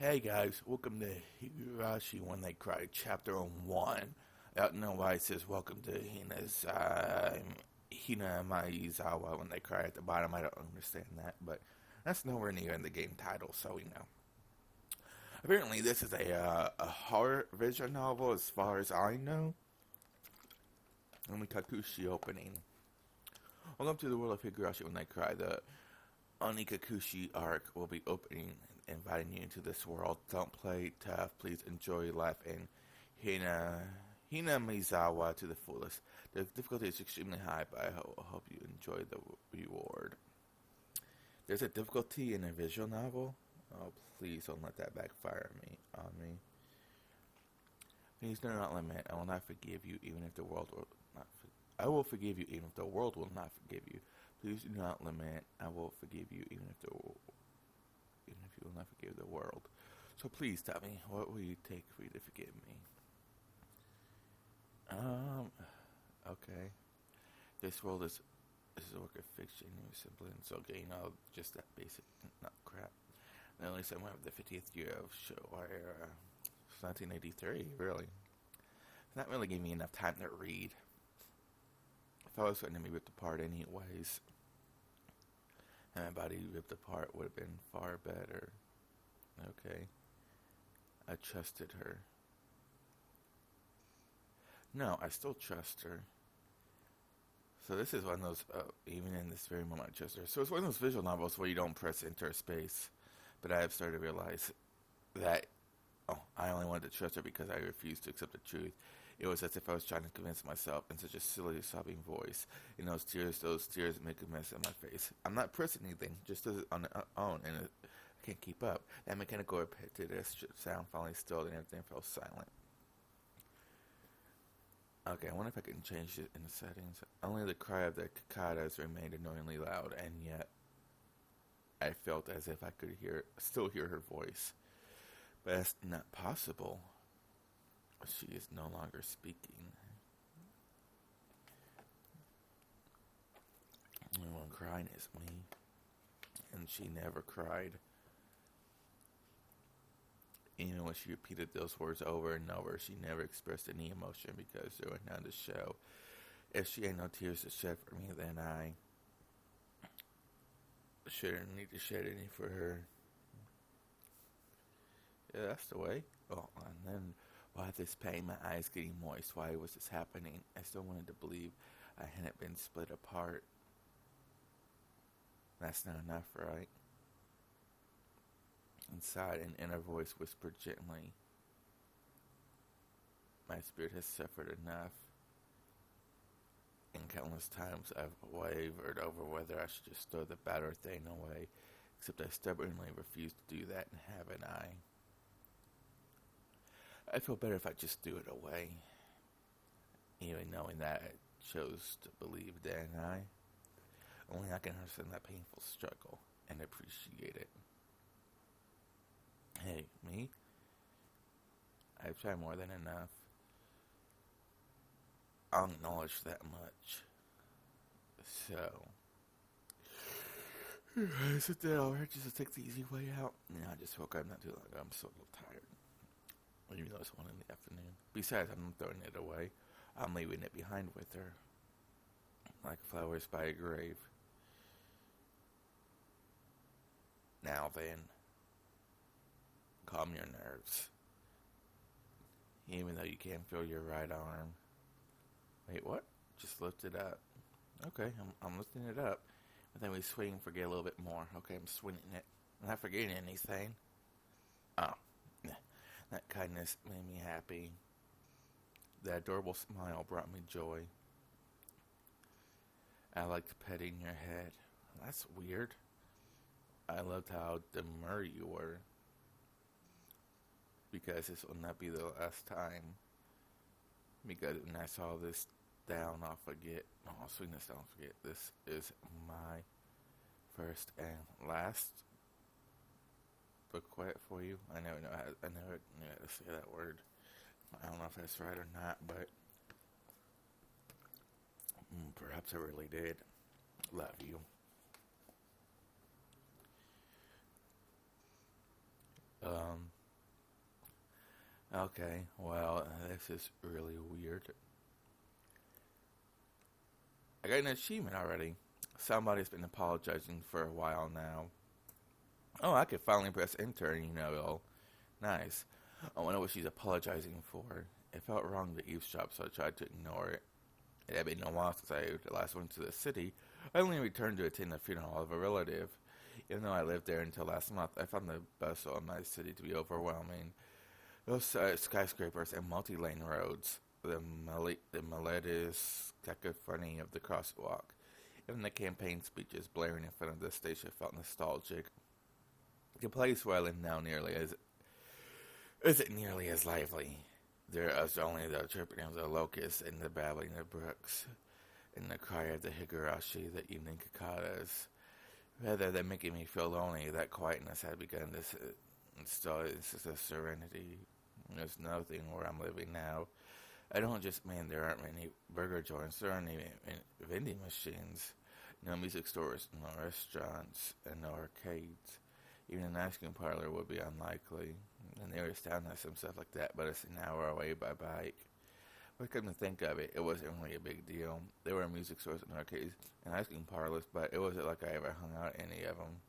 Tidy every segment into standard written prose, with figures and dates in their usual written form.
Hey guys, welcome to Higurashi When They Cry, Chapter 1. I don't know why it says welcome to Hina Maizawa When They Cry at the bottom. I don't understand that, but that's nowhere near in the game title, so we know. Apparently, this is a horror visual novel as far as I know. Onikakushi opening. Welcome to the world of Higurashi When They Cry. The Onikakushi arc will be opening, inviting you into this world. Don't play tough. Please enjoy life in Hina Mizawa to the fullest. The difficulty is extremely high, but I hope you enjoy the reward. There's a difficulty in a visual novel? Oh, please don't let that backfire on me. Please do not lament. I will not forgive you, even if the world will not. I will forgive you, even if the world will not forgive you. Please do not lament. I will forgive you, even if you will not forgive the world. So please tell me, what will you take for you to forgive me? Okay. This world is a work of fiction. It was simply and so okay, just that basic crap. At least I went with the 50th year of Showa era. 1983, really. That really gave me enough time to read. If I was going to be ripped apart anyways, and my body ripped apart would have been far better. Okay. I trusted her. No, I still trust her. So this is one of those, even in this very moment, I trust her. So it's one of those visual novels where you don't press enter space. But I have started to realize that, I only wanted to trust her because I refused to accept the truth. It was as if I was trying to convince myself in such a silly, sobbing voice. And those tears make a mess of my face. I'm not pressing anything, just as on its own, and I can't keep up. That mechanical repetitive sound finally stilled and everything fell silent. Okay, I wonder if I can change it in the settings. Only the cry of the cicadas remained annoyingly loud, and yet I felt as if I could still hear her voice. But that's not possible. She is no longer speaking. The only one crying is me. And she never cried. Even when she repeated those words over and over, she never expressed any emotion because there was none to show. If she had no tears to shed for me, then I shouldn't need to shed any for her. Yeah, that's the way. Oh, and then why this pain? My eyes getting moist. Why was this happening? I still wanted to believe I hadn't been split apart. That's not enough, right? Inside, an inner voice whispered gently, my spirit has suffered enough. And countless times I've wavered over whether I should just throw the battered thing away, except I stubbornly refused to do that, and haven't I? I feel better if I just threw it away, even knowing that I chose to believe, didn't I? Only I can understand that painful struggle and appreciate it. Hey, me? I've tried more than enough. I'll acknowledge that much. So, I sit down over just to take the easy way out. I just woke up not too long ago. I'm so tired. Even though it's 1 in the afternoon. Besides, I'm not throwing it away. I'm leaving it behind with her. Like flowers by a grave. Now then, calm your nerves. Even though you can't feel your right arm. Wait, what? Just lift it up. Okay, I'm lifting it up. But then we swing and forget a little bit more. Okay, I'm swinging it. I'm not forgetting anything. Oh, that kindness made me happy. That adorable smile brought me joy. I liked petting your head. That's weird. I loved how demure you were. Because this will not be the last time. Because when I saw this down, I'll forget. I'll swing this down, I'll forget. This is my first and last bequest for you. I never knew how to say that word. I don't know if that's right or not, but perhaps I really did. Love you. Okay, well, this is really weird. I got an achievement already. Somebody's been apologizing for a while now. Oh, I could finally press enter and it'll. Nice. I wonder what she's apologizing for. It felt wrong to eavesdrop, so I tried to ignore it. It had been a while since I last went to the city. I only returned to attend the funeral of a relative. Even though I lived there until last month, I found the bustle of my city to be overwhelming. Those skyscrapers and multi-lane roads, the melodious cacophony of the crosswalk, even the campaign speeches blaring in front of the station felt nostalgic. The place where I live now isn't nearly as lively. There is only the chirping of the locusts and the babbling of brooks, and the cry of the Higurashi, the evening cicadas. Rather than making me feel lonely, that quietness had begun to install a serenity. There's nothing where I'm living now. I don't just mean there aren't many burger joints, there aren't even vending machines. No music stores, no restaurants, and no arcades. Even an ice cream parlor would be unlikely. The nearest town has some stuff like that, but it's an hour away by bike. But come to think of it, it wasn't really a big deal. There were music stores and arcades and ice cream parlors, but it wasn't like I ever hung out at any of them.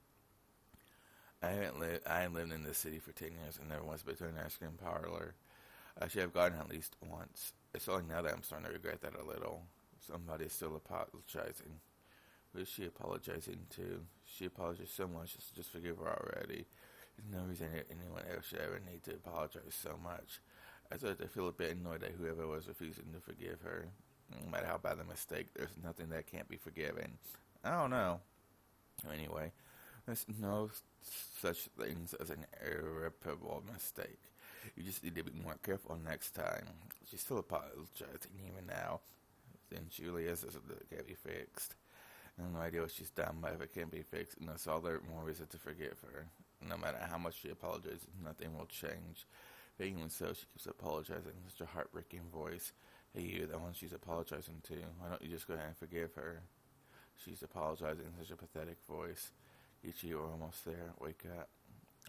I had lived in the city for 10 years and never once been to an ice cream parlor. I should have gone at least once. It's only now that I'm starting to regret that a little. Somebody's still apologizing. Who is she apologizing to? She apologized so much, just forgive her already. There's no reason anyone else should ever need to apologize so much. I started to feel a bit annoyed at whoever was refusing to forgive her. No matter how bad the mistake, there's nothing that can't be forgiven. I don't know. Anyway, there's no such things as an irreparable mistake. You just need to be more careful next time. She's still apologizing even now. Then Julia says it can't be fixed. I have no idea what she's done, but if it can't be fixed, and that's all the more reason to forgive her. No matter how much she apologizes, nothing will change. But even so, she keeps apologizing in such a heartbreaking voice. Hey, you, the one she's apologizing to, why don't you just go ahead and forgive her? She's apologizing in such a pathetic voice. Ichi, we're almost there. Wake up.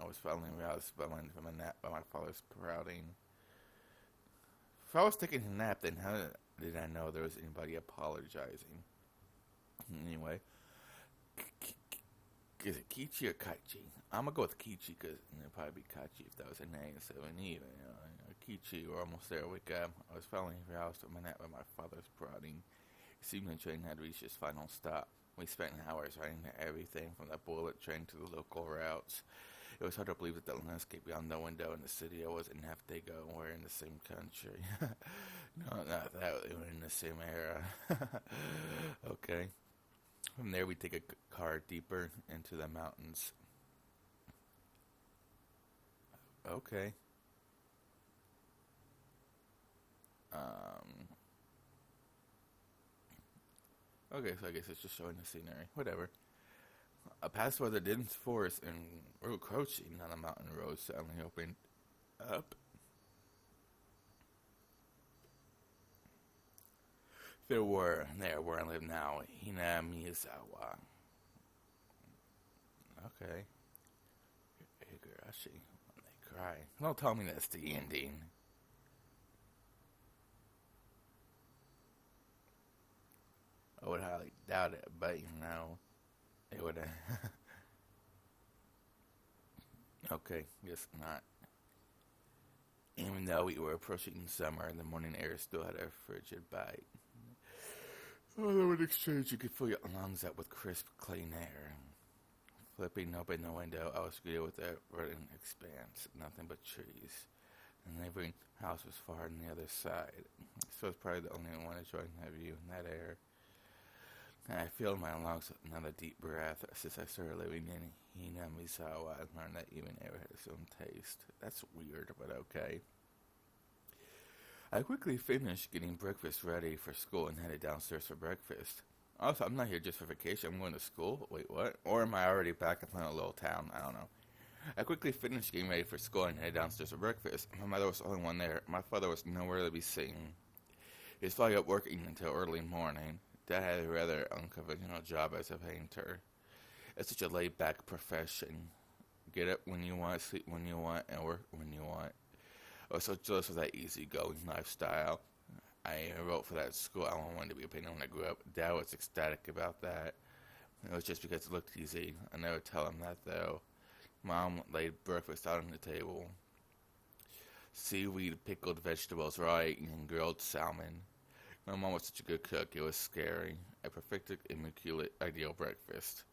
I was finally roused from a nap by my father sprouting. If I was taking a nap, then how did I know there was anybody apologizing? Anyway, is it Kichi or Kaichi? I'm gonna go with Kichi because it'd probably be Kaichi if that was a name instead of an even. Kichi, we're almost there. Wake up. I was finally roused from my nap by my father's prodding. It seemed the train had reached its final stop. We spent hours riding everything from the bullet train to the local routes. It was hard to believe that the landscape beyond the window in the city I was in half Dago and we're in the same country. No, not that. We were in the same era. Okay. From there, we take a car deeper into the mountains. Okay. Okay, so I guess it's just showing the scenery. Whatever. A path where the dense forest and encroaching on a mountain road suddenly opened up. There where I live now, Hina Miyazawa. Okay. Higurashi, when they cry. Don't tell me that's the ending. I would highly doubt it, but it would. Okay, guess not. Even though we were approaching summer, the morning air still had a frigid bite. Although in exchange, you could fill your lungs up with crisp, clean air. Flipping open the window, I was greeted with a verdant expanse, nothing but trees. The neighboring house was far on the other side, so I was probably the only one enjoying that view and that air. And I filled my lungs with another deep breath since I started living in Hinamizawa and learned that even air had its own taste. That's weird, but okay. I quickly finished getting breakfast ready for school and headed downstairs for breakfast. Also, I'm not here just for vacation. I'm going to school. Wait, what? Or am I already back in a little town? I don't know. I quickly finished getting ready for school and headed downstairs for breakfast. My mother was the only one there. My father was nowhere to be seen. He was probably up working until early morning. Dad had a rather unconventional job as a painter. It's such a laid-back profession. Get up when you want, sleep when you want, and work when you want. I was so jealous of that easygoing lifestyle. I wrote for that school. I wanted to be a painter when I grew up. Dad was ecstatic about that. It was just because it looked easy. I never tell him that though. Mom laid breakfast out on the table. Seaweed, pickled vegetables, right, and grilled salmon. My mom was such a good cook, it was scary. A perfected, immaculate, ideal breakfast.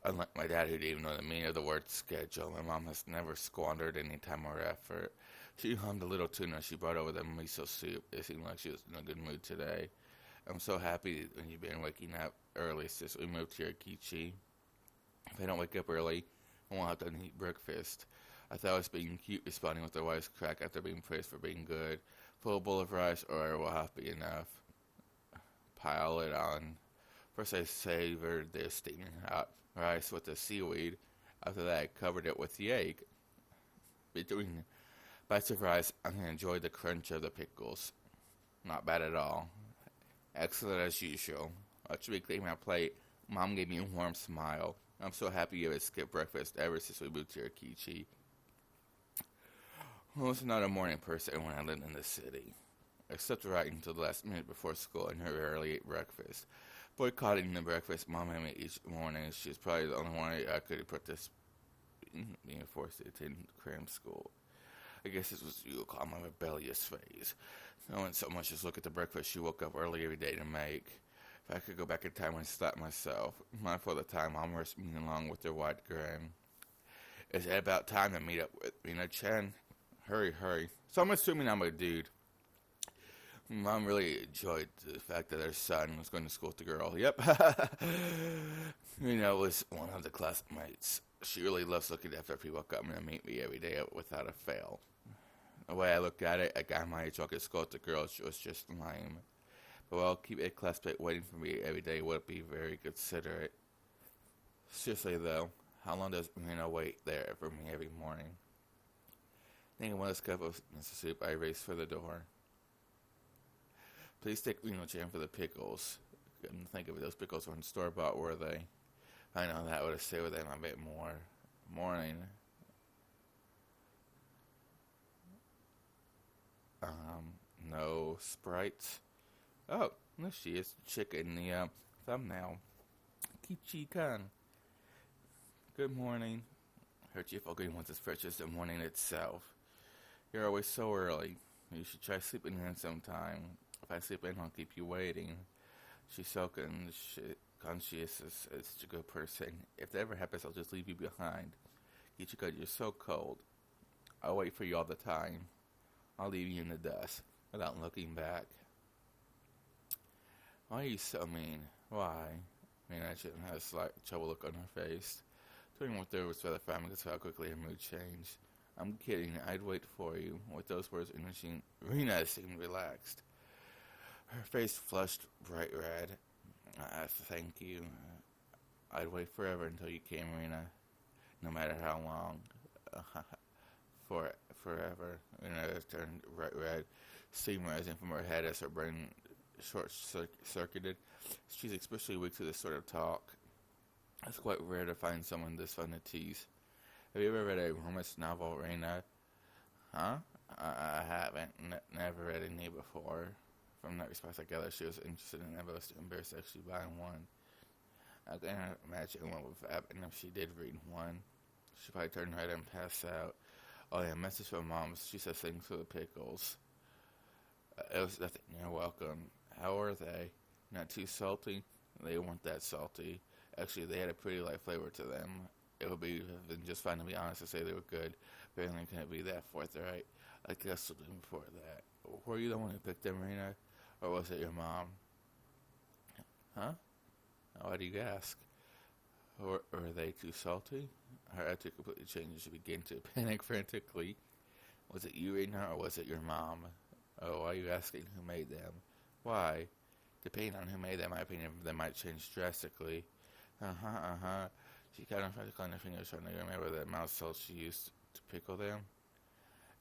Unlike my dad, who didn't even know the meaning of the word schedule, my mom has never squandered any time or effort. She hummed a little tune as she brought over the miso soup. It seemed like she was in a good mood today. I'm so happy when you've been waking up early since we moved here, Kichi. If I don't wake up early, I won't have to eat breakfast. I thought I was being cute, responding with a wisecrack after being praised for being good. Full bowl of rice, or it will have to be enough. Pile it on. First I savored the steaming hot rice with the seaweed. After that I covered it with the egg. Between bites of rice, I enjoyed the crunch of the pickles. Not bad at all. Excellent as usual. After we cleaned my plate, Mom gave me a warm smile. I'm so happy you haven't skipped breakfast ever since we moved here, Kichi. I was not a morning person when I lived in the city. Except right until the last minute before school and her rarely ate breakfast. Boycotting the breakfast Mom had me each morning. She's probably the only one I could have put this being forced to attend cram school. I guess this was what you would call my rebellious phase. I wouldn't so much as look at the breakfast she woke up early every day to make. If I could go back in time and slap myself, mindful of the time Mom was me along with her wide grin. Is it about time to meet up with Rena-chan? Hurry, hurry. So I'm assuming I'm a dude. Mom really enjoyed the fact that her son was going to school with the girl. Yep. Rena was one of the classmates. She really loves looking after people coming to meet me every day without a fail. The way I look at it, a guy my age walking to school with the girl was just lame. But while keep a classmate waiting for me every day would be very considerate. Seriously though, how long does Rena wait there for me every morning? Taking one cup of miso soup, I race for the door. Please take Reno-chan for the pickles. Couldn't think of it. Those pickles weren't store-bought, were they? I know that would have stayed with them a bit more. Morning. No Sprites. Oh, there she is. Chick in the thumbnail. Kichi-kan. Good morning. Her cheerful green was as fresh as the morning itself. You're always so early. You should try sleeping in sometime. If I sleep in, I'll keep you waiting. She's so conscious as a good person. If that ever happens, I'll just leave you behind. Kichika, you're so cold. I'll wait for you all the time. I'll leave you in the dust without looking back. Why are you so mean? Why? I shouldn't have a slight trouble look on her face. Doing what there was rather fine because of how quickly her mood changed. I'm kidding. I'd wait for you. With those words, Rena seemed relaxed. Her face flushed bright red. Thank you. I'd wait forever until you came, Rena. No matter how long. Forever. Rena turned bright red, steam rising from her head as her brain short-circuited. She's especially weak to this sort of talk. It's quite rare to find someone this fun to tease. Have you ever read a romance novel, Rena? Huh? I haven't. Never read any before. From that response, I gather she was interested in never was embarrassed actually buying one. I can't imagine what would happen if she did read one. She'd probably turn red and pass out. Oh yeah, message from Mom. She says thanks for the pickles. It was nothing. You're welcome. How are they? Not too salty? They weren't that salty. Actually, they had a pretty light flavor to them. It would be been just fine to be honest to say they were good. Apparently, couldn't be that forthright. I guess before that. Were you the one who picked them, Rena? Or was it your mom? Huh? Why do you ask? Or are they too salty? Her attitude completely changed. She began to panic frantically. Was it you, Rena, or was it your mom? Oh, why are you asking who made them? Why? Depending on who made them, my opinion of them might change drastically. She kind of tried to clean her fingers trying to remember the mouth salt she used to pickle them.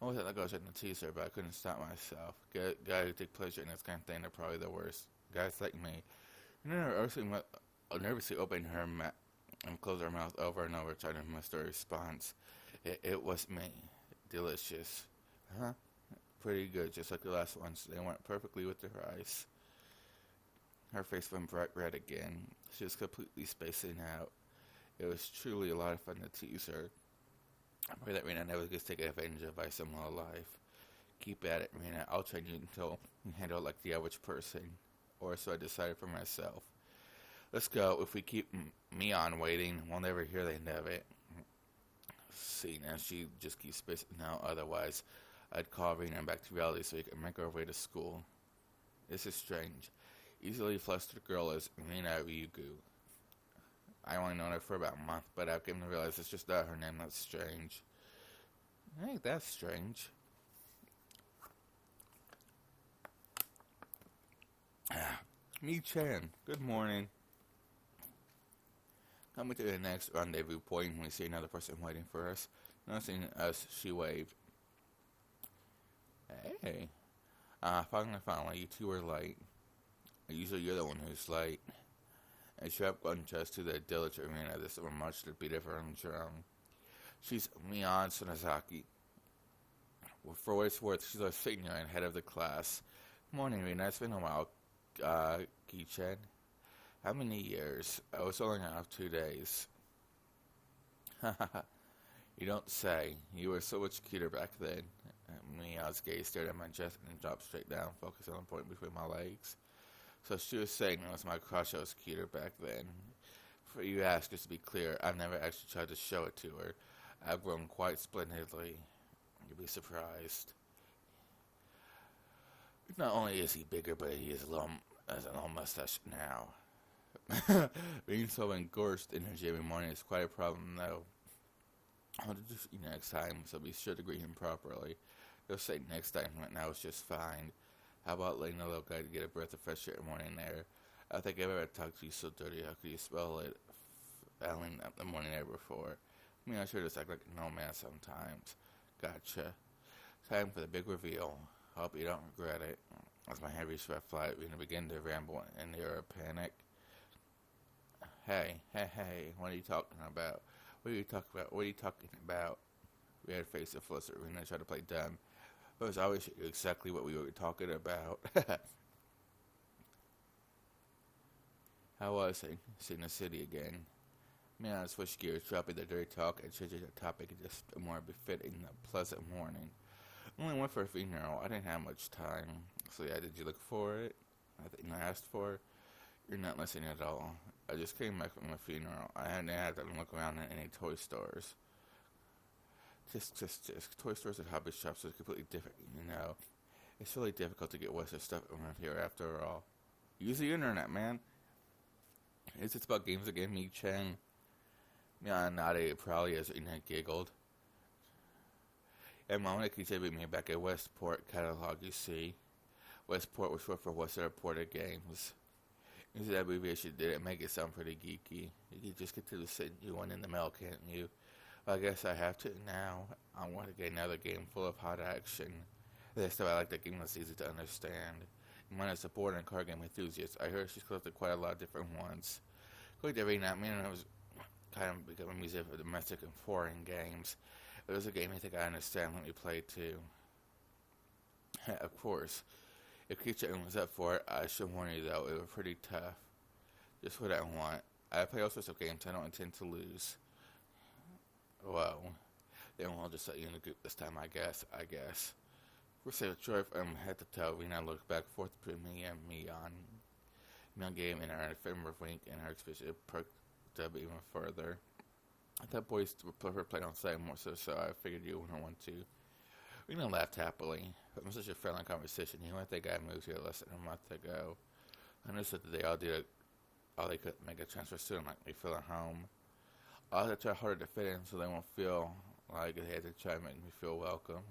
I wasn't like I was trying to tease her, but I couldn't stop myself. Guys who take pleasure in this kind of thing are probably the worst. Guys like me. Nervously opened her mouth and closed her mouth over and over, trying to muster a response. It was me. Delicious. Huh? Pretty good, just like the last ones. They went perfectly with their eyes. Her face went bright red again. She was completely spacing out. It was truly a lot of fun to tease her. I pray that Rena never gets taken advantage of by someone alive. Keep at it, Rena. I'll train you until you handle it like the average person. Or so I decided for myself. Let's go. If we keep Mion waiting, we'll never hear the end of it. See, now she just keeps spacing out. Otherwise, I'd call Rena back to reality so we can make our way to school. This is strange. Easily flustered girl is Rena Ryugu. I only known her for about a month, but I've come to realize it's just not her name that's strange. Hey, that's strange. Mi-chan, good morning. Coming to the next rendezvous point, we see another person waiting for us. Noticing us, she waved. Hey. Finally, you two are late. Usually you're the one who's late. A sharp contrast to the diligent Rena, this will much to be different from. She's Mion Sonozaki. For what it's worth, she's our senior and head of the class. Morning, Rena. It's been a while, Ki-chan. How many years? I was only out 2 days. You don't say. You were so much cuter back then. Mion's gaze stared at my chest and dropped straight down, focusing on the point between my legs. So she was saying it was my crush. I was cuter back then. For you ask, just to be clear, I've never actually tried to show it to her. I've grown quite splendidly. You'd be surprised. Not only is he bigger, but he has a long mustache now. Being so engorged energy every morning is quite a problem, though. I'll do you next time, so be sure to greet him properly. He'll say next time, right now it's just fine. How about letting a little guy to get a breath of fresh air in the morning air? I think I've ever talked to you so dirty. How could you spell it? Failing up the morning air before. I mean, I sure just act like no man sometimes. Gotcha. Time for the big reveal. Hope you don't regret it. As my head reached for a flight, we begin to ramble in the air of panic. Hey, what are you talking about? What are you talking about? We had face to fluster. Rena tried to play dumb. But it was always exactly what we were talking about. How was it? Seeing the city again. Man, I switched gears, dropping the dirty talk and changing the topic just more befitting a pleasant morning. I only went for a funeral. I didn't have much time. So yeah, did you look for it? I think I asked for it. You're not listening at all. I just came back from a funeral. I hadn't had to look around in any toy stores. Just. Toy stores and hobby shops are completely different, you know. It's really difficult to get Western stuff around here after all. Use the internet, man. Is it about games again, Mi-chan? Yeah, nodded proudly as Rena giggled. And Mama keeps taking me back at Westport catalog, you see. Westport was short for Western Reported Games. Using that abbreviation didn't make it sound pretty geeky. You could just get to the send you one in the mail, can't you? Well, I guess I have to now. I want to get another game full of hot action. This time I like the game that's easy to understand. Mine is a board and card game enthusiast. I heard she's collected quite a lot of different ones. Going to every night, I was kind of becoming a museum for domestic and foreign games. It was a game I think I understand when we play too. Of course. If Ki-chan was up for it, I should warn you though, it was pretty tough. Just what I want. I play all sorts of games I don't intend to lose. Well, then we'll just let you in the group this time, I guess. We're safe joy from head to toe. Rena looked back forth to me and Mion. Mion gave an ephemeral wink and her expression perked up even further. I thought boys prefer playing on site more so I figured you wouldn't want to. Rena laughed happily. It was such a friendly conversation. He went that guy moved here less than a month ago. I understood that they all did all they could make a transfer student like me feel at home. I'll have to try harder to fit in so they won't feel like they had to try to make me feel welcome.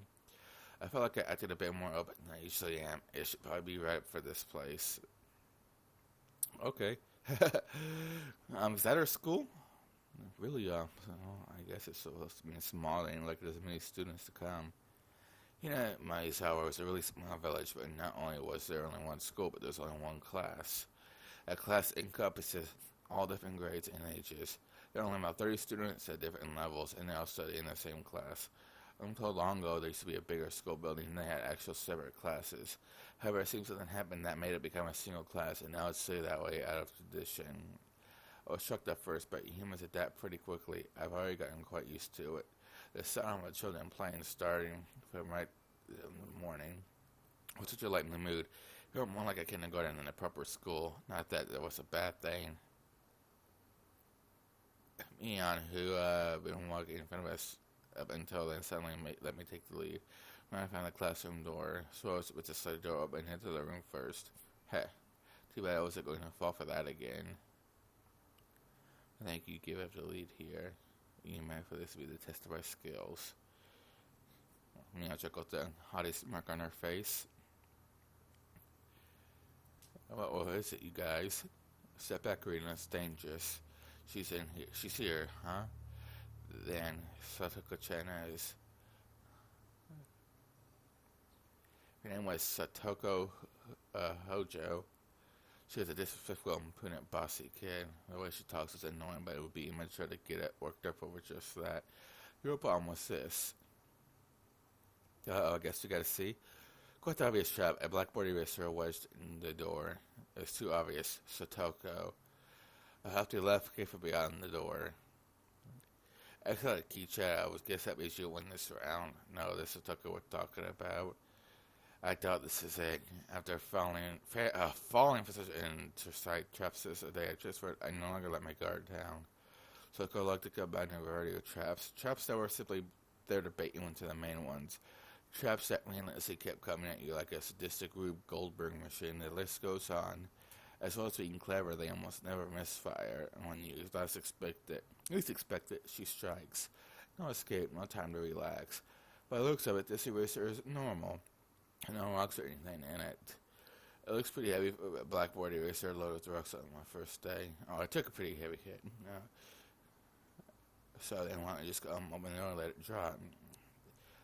I felt like I acted a bit more open than I usually am. It should probably be right for this place. Okay. Is that our school? Really, so I guess it's supposed to be small and like there's many students to come. You know, Maizawa was a really small village, but not only was there only one school, but there's only one class. That class encompasses all different grades and ages. There are only about 30 students at different levels, and they all study in the same class. I'm told long ago there used to be a bigger school building and they had actual separate classes. However, it seems something happened that made it become a single class, and now it's stayed that way out of tradition. I was shocked at first, but humans adapt pretty quickly. I've already gotten quite used to it. The sound of my children playing starting from right in the morning. I was such a light in the mood. It felt more like a kindergarten than a proper school. Not that it was a bad thing. Mion, who been walking in front of us up until then, suddenly let me take the lead. When I found the classroom door, so I was with the slide door open into the room first. Heh, too bad I wasn't going to fall for that again. I think you give up the lead here. You meant for this to be the test of our skills. Mion chuckled, the haughty smirk on her face. What is it, you guys? Step back, Rena. It's dangerous. She's in here. She's here, huh? Then Satoko-chan is. Her name was Satoko Hojo. She was a disrespectful, impudent, bossy kid. The way she talks is annoying, but it would be immature to get it worked up over just that. Your problem was this. I guess you gotta see. Quite the obvious trap. A blackboard eraser wedged in the door. It's too obvious. Satoko. A hefty left came from beyond the door. I thought a key chat. I was guess that means you'll win this round. No, this is Satoko we're talking about. I doubt this is it. After falling for such an intersight traps this a day, I no longer let my guard down. So I looked to combine a variety of traps. Traps that were simply there to bait you into the main ones. Traps that relentlessly kept coming at you like a sadistic Rube Goldberg machine. The list goes on. As well as being clever, they almost never misfire. And when you least expect it, she strikes. No escape, no time to relax. By the looks of it, this eraser is normal. No rocks or anything in it. It looks pretty heavy for a blackboard eraser loaded with rocks on my first day. Oh, I took a pretty heavy hit. So then why don't you just open the door and let it drop?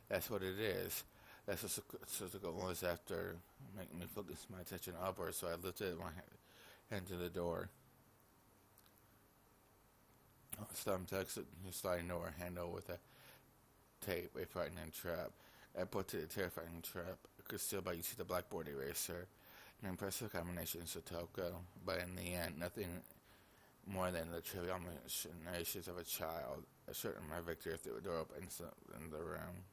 That's what it is. That's what Satoko was after making me focus my attention upwards, so I lifted my hand to the door. Some text sliding door handle with a tape, a frightening trap. I put to the terrifying trap. I could still but you see the blackboard eraser. An impressive combination of Satoko, but in the end, nothing more than the trivial machinations of a child. I assured my victory through the door open in the room.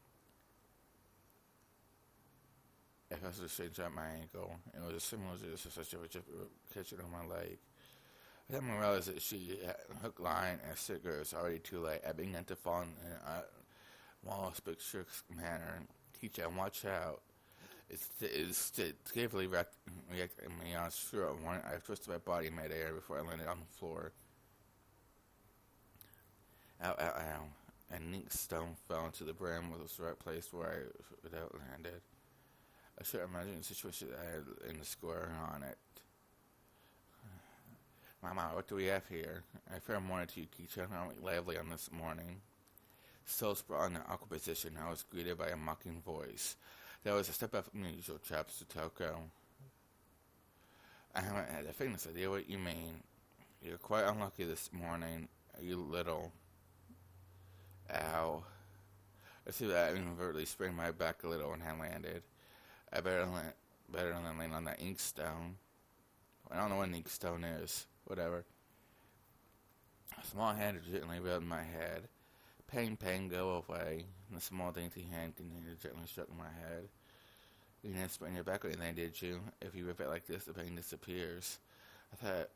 I felt a strange at my ankle. It was a similar to such a catching on my leg. I then realized that she had hook, line, and sticker. It was already too late. I began to fall in a almost picturesque manner. Teacher, watch out. It's carefully reacting me on short warning. I twisted my body mid-air before I landed on the floor. Ow, ow, ow. A neat stone fell into the brim, which was the right place where I would have landed. I should imagine the situation that I had in the square on it. Mama, what do we have here? A fair morning to you, Keisha. Not lively on this morning. Still sprawled in an awkward position, I was greeted by a mocking voice. That was a step up from the usual trap, Satoko. I haven't had the faintest idea what you mean. You're quite unlucky this morning, you little. Ow. I see that I inadvertently sprained my back a little when I landed. I better than land on that inkstone. I don't know what an inkstone is. Whatever. A small hand gently rubbed my head. Pain, go away. And the small dainty hand continued to gently stroke my head. You didn't sprain your back or anything, did you? If you rip it like this, the pain disappears. I thought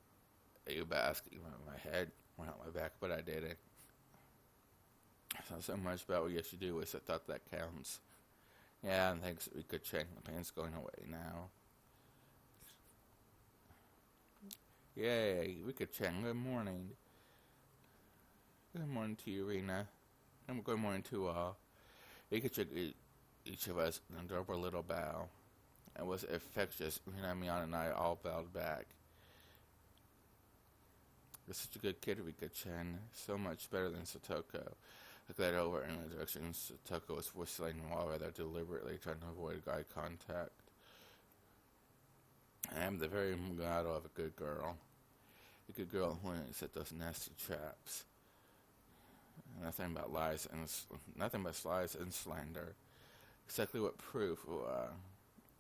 you were asking about my head, or not my back, but I didn't. It's not so much about what you actually do, it's the thought that counts. Yeah, and thanks, we could check. The pain's going away now. Yay, we could check. Good morning. Good morning to you, Rena. And good morning to all. We could check each of us an adorable little bow. It was infectious. Rena, Mion, and I all bowed back. You're such a good kid, Rika-chan. So much better than Satoko. I glared over in the direction Satoko was whistling while rather deliberately trying to avoid eye contact. I am the very motto of a good girl. A good girl who wouldn't set those nasty traps. Nothing but lies and nothing but lies and slander. Exactly what proof?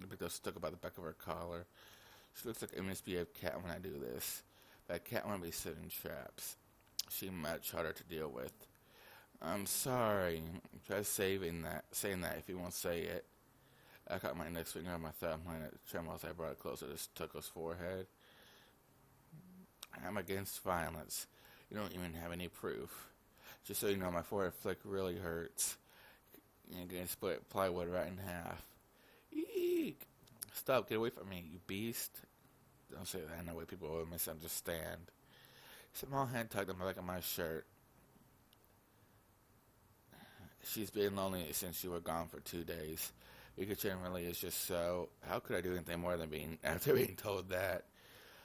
The big girl stuck about the back of her collar. She looks like a misbehaved cat when I do this. That cat won't be setting traps. She much harder to deal with. I'm sorry. Try saying that if you won't say it. I caught my index finger on my thumb, letting it tremble as I brought it closer to Satoko's forehead. I'm against violence. You don't even have any proof. Just so you know, my forehead flick really hurts. You're gonna split plywood right in half. Eek! Stop, get away from me, you beast. Don't say that in a way people will misunderstand. Small hand tugged on the back of my shirt. She's been lonely since you were gone for 2 days. Rika-chan really is just so. How could I do anything more than after being told that?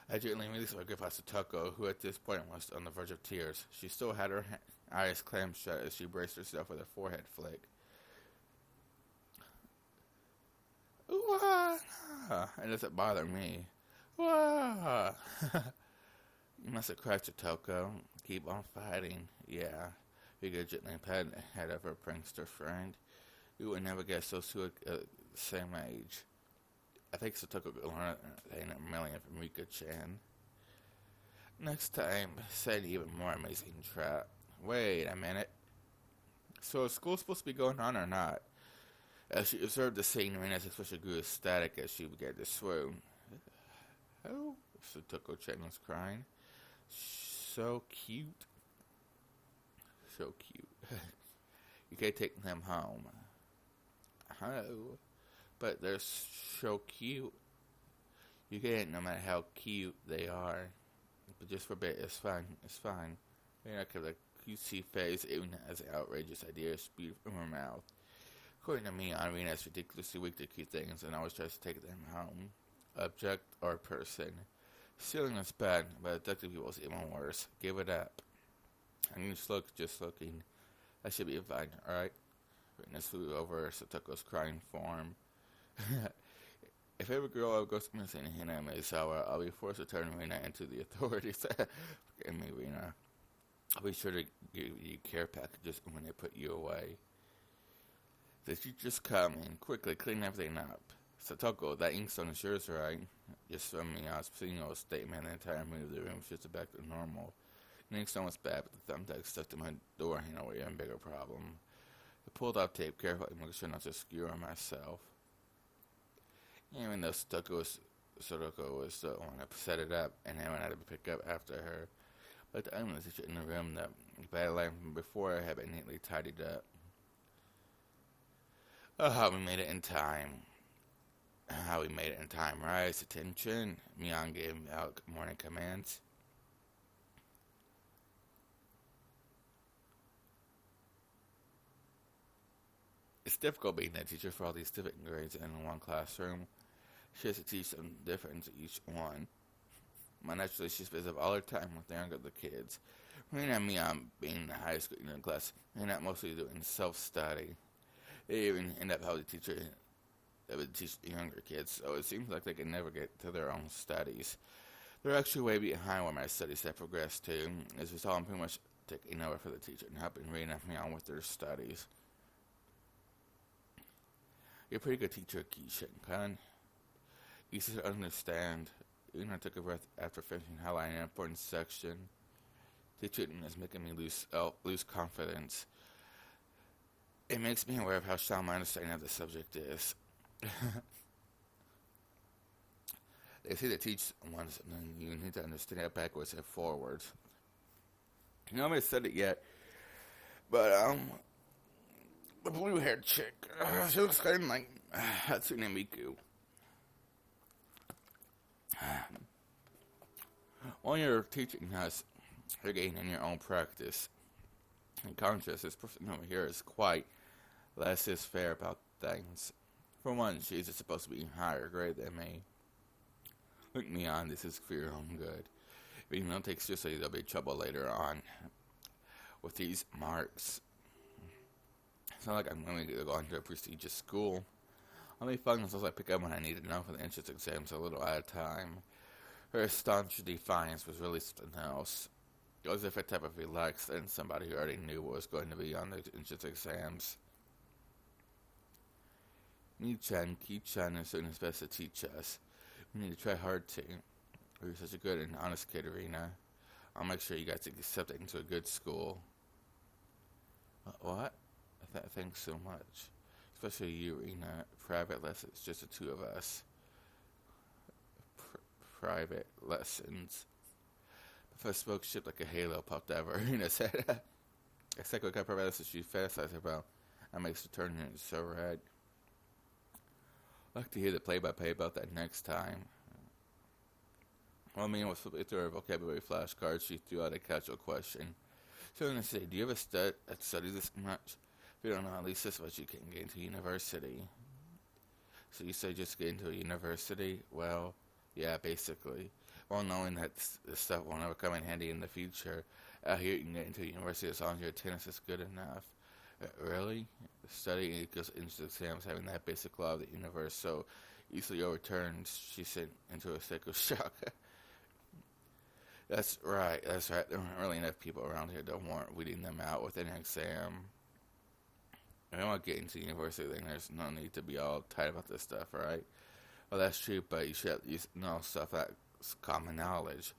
I gently released my grip on Satoko, who at this point was on the verge of tears. She still had her eyes clammed shut as she braced herself with her forehead flick. Wah! It doesn't bother me. Wah! You must have cried, Satoko. Keep on fighting. Yeah. Rika gently patted the head of her prankster friend. You would never guess those two are the same age. I think Satoko could learn a million from Rika-chan. Next time, set an even more amazing trap. Wait a minute. So is school supposed to be going on or not? As she observed the scene, Rena's expression grew ecstatic as she began to swoon. Oh, Satoko-chan was crying. So cute. So cute. You can't take them home. Oh, but they're so cute. You can't, no matter how cute they are. But just for a bit, it's fine. It's fine. Rena kept a cutesy face, even as an outrageous idea spewed from her mouth. According to Mion, Rena is ridiculously weak to cute things and always tries to take them home. Object or person. Stealing is bad, but abducting people is even worse. Give it up. And you just looking. I should be fine, alright? Rena flew over Satoko's crying form. If every girl ever goes missing in Hiname-sawa, I'll be forced to turn Rena into the authorities. Forgive me, Rena. I'll be sure to give you care packages when they put you away. The teacher's coming. Quickly, clean everything up. Satoko, that inkstone is yours, right? Just from me, I was seeing a statement, the entire mood of the room shifted back to normal. The inkstone was bad, but the thumbtack stuck to my door, were even bigger problem. I pulled off tape carefully, making sure not to skewer myself. Even though Satoko was the one that set it up, and I went out to pick up after her. But the only teacher in the room, the bad line from before had been neatly tidied up. Oh, how we made it in time. How we made it in time. Rise, attention. Mion gave out morning commands. It's difficult being that teacher for all these different grades in one classroom. She has to teach them different to each one. But naturally, she spends up all her time with the younger the kids. Rena and Mion being the highest grade in the class, and not mostly doing self-study. They even end up having to teach the younger kids, so it seems like they can never get to their own studies. They're actually way behind where my studies have progressed to, as a result, I'm pretty much taking over for the teacher and helping Rena and Mion with their studies. You're a pretty good teacher, Kishin-kun. You should understand. Rena took a breath after finishing highlighting an important section. Teaching is making me lose confidence. It makes me aware of how shallow my understanding of the subject is. They say to teach once, and then you need to understand it backwards and forwards. Nobody said it yet, but the blue-haired chick, she looks kind of like Hatsune Miku. While you're teaching us, you're gaining your own practice. In contrast, this person over here is quite less is fair about things. For one, she's supposed to be higher grade than me. Look me on, this is for your own good. If you don't take seriously, there'll be trouble later on with these marks. It's not like I'm going to go into a prestigious school. I'll be fun until I pick up what I need to know for the entrance exams a little at a time. Her staunch defiance was really something else. As if a type of relaxed than somebody who already knew what was going to be on the entrance exams. Ki-chan is doing his best to teach us. We need to try hard to. You're such a good and honest kid, Rena. I'll make sure you guys get accepted into a good school. What? Thanks so much. Especially you, Rena. Private lessons, just the two of us. Private lessons. Professor Smoke shaped like a halo popped out of Rena's head. It's like what kind of private lessons she fantasized about. That makes her turn so red. I'd like to hear the play-by-play about that next time. Well, Mion was flipping through her vocabulary flashcards. She threw out a casual question. So I'm going to say, do you ever study this much? If you don't know, at least this much you can get into university. So you say just get into a university? Well, yeah, basically. Well, knowing that this stuff will never come in handy in the future, out here you can get into a university as long as your attendance is good enough. Really? Studying into exams, having that basic law of the universe so easily overturned, she sent into a state of shock. That's right. There aren't really enough people around here that warrant weeding them out with an exam. If you want to get into university, then there's no need to be all tight about this stuff, right? Well, that's true, but you should at least know stuff that's common knowledge.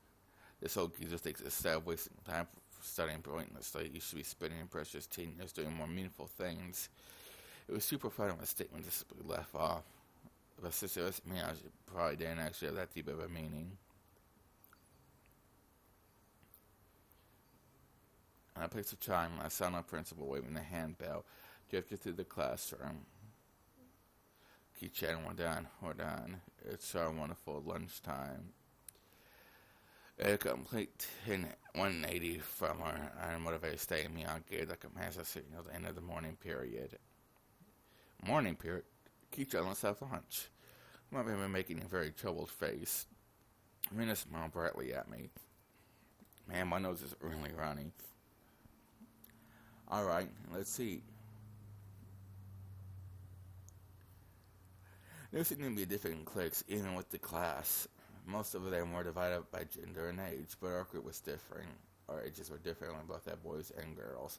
This whole geezer thinks instead of wasting time studying pointlessly, you should be spending precious teen years doing more meaningful things. It was super fun when the statement just left off. But since it was me, I probably didn't actually have that deep of a meaning. On a place of chime, I saw my principal waving the handbell, drifted through the classroom. Ki-chan, we're done. It's our wonderful lunchtime. A complete 180 from our unmotivated state, Mion gave like a massive signal at the end of the morning period. Morning period? Ki-chan, let's have lunch. Might be making a very troubled face. Rena smiled brightly at me. Man, my nose is really runny. Alright, let's eat. There seemed to be different cliques, even with the class. Most of them were divided by gender and age, but our group was different. Our ages were different, we both had boys and girls,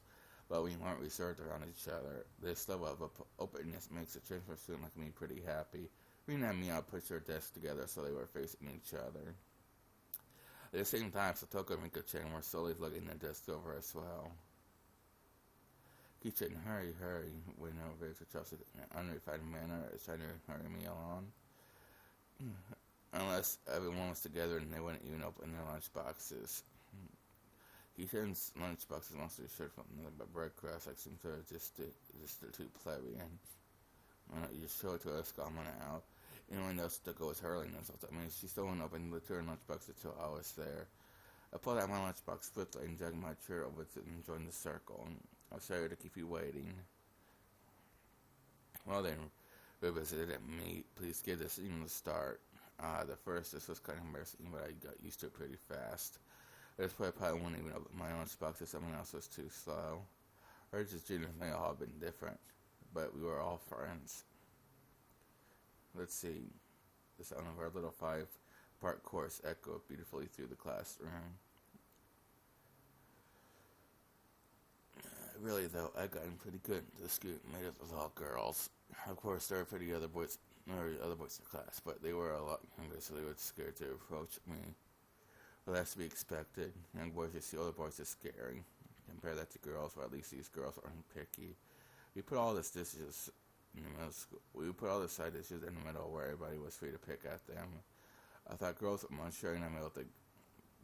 but we weren't reserved around each other. This level of openness makes a transfer student like me pretty happy. Rena and Mion pushed their desks together so they were facing each other. At the same time, Satoko and Miko-chan were slowly looking their desks over as well. Ki-chan, hurry, when no very trusted in an unrefined manner is trying to hurry me along. Unless everyone was together and they wouldn't even open their lunch boxes. Ki-chan's lunch boxes mostly shirt from nothing but bread crusts, like some sort of just too plebeian. You just show it to us, coming out. Anyone else Satoko was hurling themselves at me. She still wouldn't open the her lunchbox until I was there. I pulled out my lunchbox quickly and dragged my chair over to and joined the circle. I'm sorry to keep you waiting. Well then, revisited at me. Please give this even a start. This was kind of embarrassing, but I got used to it pretty fast. This point, I probably wouldn't even open my lunchbox if someone else was too slow. Or just junior may all have been different, but we were all friends. Let's see. The sound of our little 5-part course echoed beautifully through the classroom. Really, though, I gotten pretty good into the school made up of all girls. Of course, there were other boys in the class, but they were a lot younger, so they were scared to approach me. Well, that's to be expected. Young boys just see older boys as scary. Compare that to girls, or at least these girls aren't picky. We put all these dishes in the middle school. We put all the side dishes in the middle where everybody was free to pick at them. I thought girls were more sharing them with the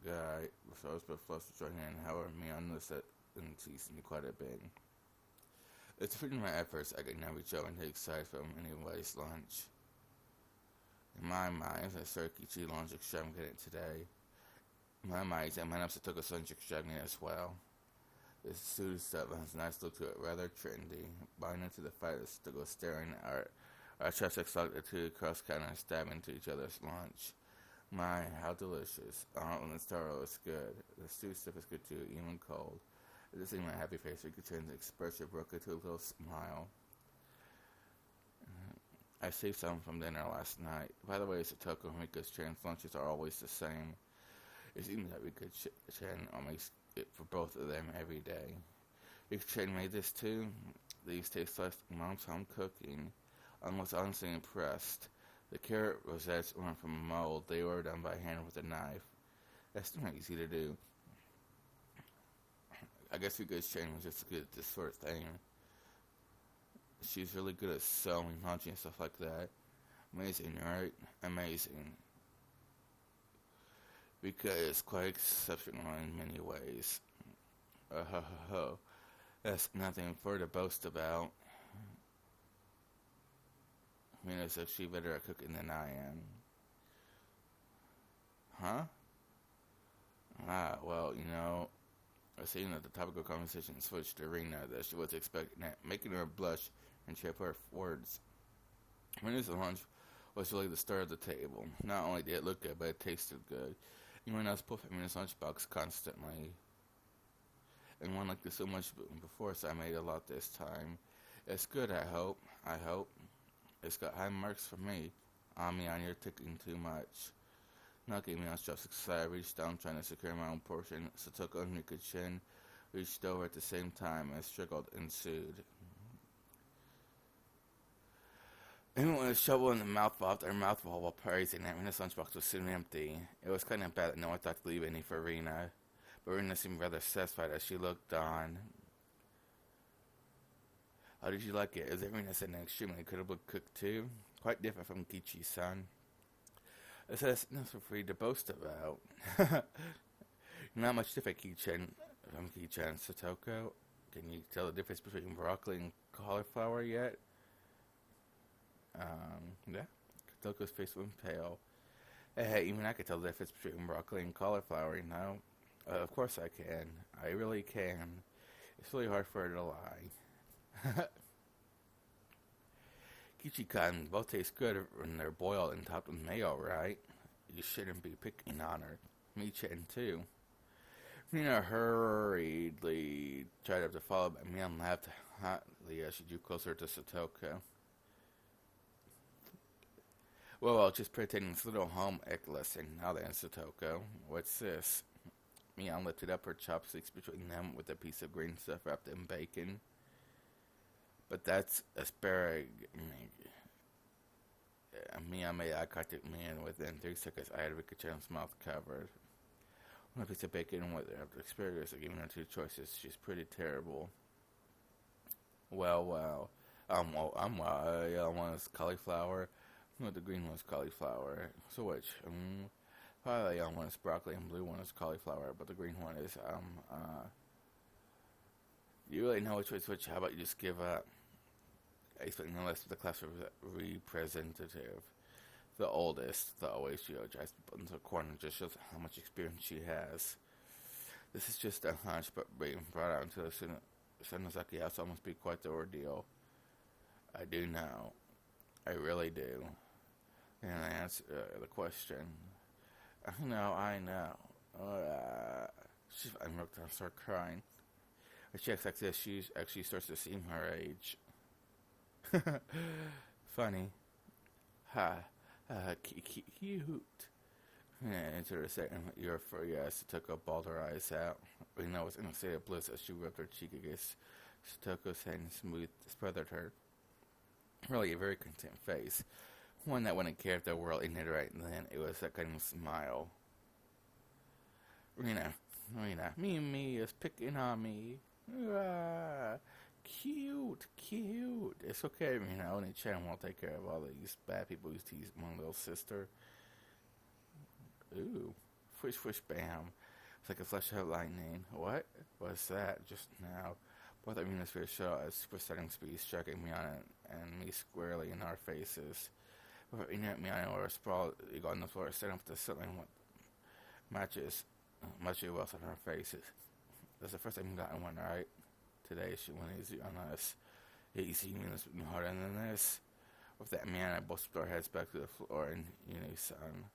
guy, so I was but close to join in. However, Mion noticed that and teased me quite a bit. It's through my efforts I could never show and take sides from anybody's lunch. In my mind, I started Kichi lunch extravagant today. In my mind, I might have took a lunch extravagant as well. This student stuff has a nice look to it, rather trendy. Buying into the fight is to go staring at our chopsticks locked the two across counter and stabbing into each other's lunch. My, how delicious. When the taro is good. The stew stuff is good too, even cold. Just seeing my happy face, Rika-chan's expression broke into a little smile. I saved some from dinner last night. By the way, Satoko and Rika-chan's lunches are always the same. It seems that Rika-chan it for both of them every day. If Chen made this too, these taste like mom's home cooking. I was honestly impressed. The carrot rosettes weren't from a mold, they were done by hand with a knife. That's not easy to do. I guess because Chen was just good at this sort of thing. She's really good at sewing, hunting, and stuff like that. Amazing, right? Amazing. Because it's quite exceptional in many ways. Ho ho ho. That's nothing for to boast about. Rena's actually better at cooking than I am. Huh? Well, I seen that the topic of conversation switched to Rena that she was expecting it, making her blush and trip her words. Rena's lunch was really the star of the table. Not only did it look good, but it tasted good. Even I was puffing Rena's lunchbox constantly. And one like this so much before, so I made a lot this time. It's good, I hope. It's got high marks for me. Mion, you're taking too much. Not getting me on stress because I reached down trying to secure my own portion. Satoko and Rikuchin reached over at the same time and struggle ensued. Everyone was shoveling the mouth off their mouthful while praising it. Rena's lunchbox was soon empty. It was kind of bad that no one thought to leave any for Rena, but Rena seemed rather satisfied as she looked on. How did you like it? Is it Rena said an extremely incredible cook too? Quite different from Kichi-san. It says nothing for you to boast about. Not much different, from Kichi-chan. Satoko, can you tell the difference between broccoli and cauliflower yet? Yeah. Satoko's face went pale. Hey, even I can tell the difference between broccoli and cauliflower, of course I can. I really can. It's really hard for her to lie. Kichi-kan, both taste good when they're boiled and topped with mayo, right? You shouldn't be picking on her. Me, Chen, too. Rena hurriedly tried to follow, but Mion laughed hotly as she drew closer to Satoko. Well, just pretending this little home ec lesson. Now then, Satoko, what's this? Mion lifted up her chopsticks between them with a piece of green stuff wrapped in bacon. But that's asparagus. Mion made eye contact with me, and within 3 seconds I had Rikuchan's mouth covered. One piece of bacon with asparagus, giving her 2 choices. She's pretty terrible. Well. The yellow one is cauliflower. No, the green one is cauliflower. So which? Probably the yellow one is broccoli and blue one is cauliflower, but the green one is, you really know which way is which. How about you just give up? I expect no less of the class representative. The oldest, the always she drives people into a corner and just shows how much experience she has. This is just a hunch, but being brought out into the Senozaki house must be quite the ordeal. I do know. I really do. And I answer the question. I know. I'm going to start crying. When she acts like this, she actually starts to seem her age. Funny. Cute. Into her second year for yes, Satoko bawled her eyes out. Rena was in a state of bliss as she rubbed her cheek against Satoko's hand and smothered her. Really a very content face. One that wouldn't care if the world ended right then. It was that kind of smile. Rena, me is picking on me. Cute. It's okay, Rena. Only Chen will take care of all these bad people who's teased my little sister. Ooh. Fish, bam. It's like a flash of lightning. What was that just now? Both of Rena's fears shot at super-starting speed, striking Mion and me squarely in our faces. Before Mion and I were sprawled on the floor, standing up to the ceiling with matches wells on our faces. That's the first time we gotten one, right? Today she went easy on us. Easy means harder than this. With that, Mion and I both put our heads back to the floor in unison.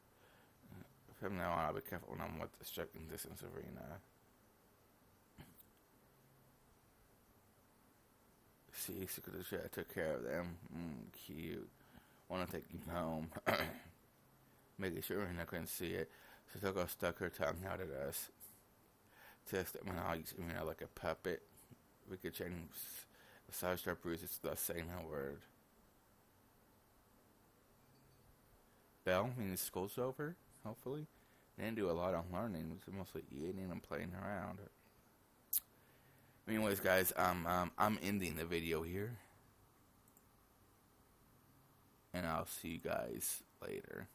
From now on, I'll be careful when I'm with the striking distance of Rena. See, Secretary, I took care of them. Cute. Want to take you home. Making sure Rena couldn't see it, Satoko stuck her tongue out at us. Test it when I use, like a puppet. We could change the size sharp bruises to the same word. Bell means school's over, hopefully. Didn't do a lot of learning. It was mostly eating and playing around. Anyways, guys, I'm ending the video here. And I'll see you guys later.